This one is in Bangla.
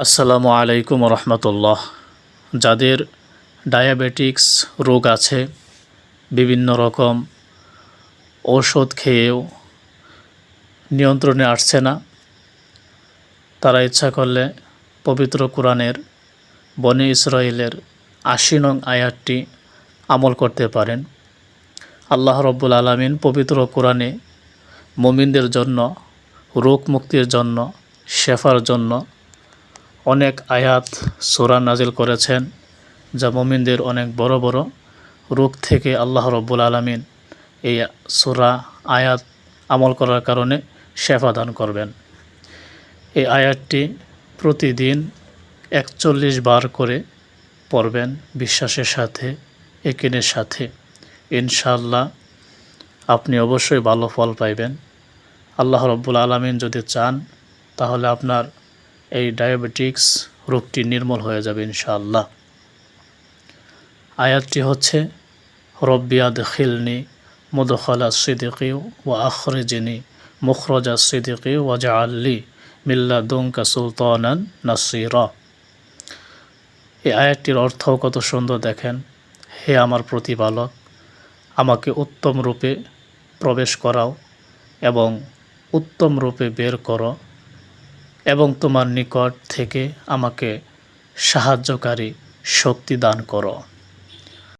আসসালামু আলাইকুম রহমতুল্লাহ। যাদের ডায়াবেটিক্স রোগ আছে, বিভিন্ন রকম ঔষধ খেয়েও নিয়ন্ত্রণে আসছে না, তারা ইচ্ছা করলে পবিত্র কোরআনের বনী ইসরাইলের ৮০ নং আয়াতটি আমল করতে পারেন। আল্লাহ রব্বুল আলামিন পবিত্র কোরআনে মুমিনদের জন্য রোগ মুক্তির জন্য, শেফার জন্য অনেক আয়াত সূরা নাজিল করেছেন, যা মুমিনদের অনেক বড় বড় রোগ থেকে আল্লাহ রব্বুল আলামিন এই সূরা আয়াত আমল করার কারণে শেফা দান করবেন। এই আয়াতটি প্রতিদিন ৪১ বার করে পড়বেন বিশ্বাসের সাথে, ইয়াকিনের সাথে। ইনশাআল্লাহ আপনি অবশ্যই ভালো ফল পাইবেন। আল্লাহ রব্বুল আলামিন যদি চান তাহলে আপনার এই ডায়াবেটিক্স রোগটি নির্মূল হয়ে যাবে ইনশাআল্লাহ। আয়াতটি হচ্ছে, রব্বি আদখিলনি মুদখালা সিদকি ওয়া আখরিজনি মুখরাজা সিদকি ওয়াজআলনি মিন লাদুনকা সুলতানান নাসিরা। এই আয়াতটির অর্থ কত সুন্দর দেখেন। হে আমার প্রতিপালক, আমাকে উত্তম রূপে প্রবেশ করাও এবং উত্তম রূপে বের করো এবং তোমার নিকট থেকে আমাকে সাহায্যকারী শক্তি দান করো।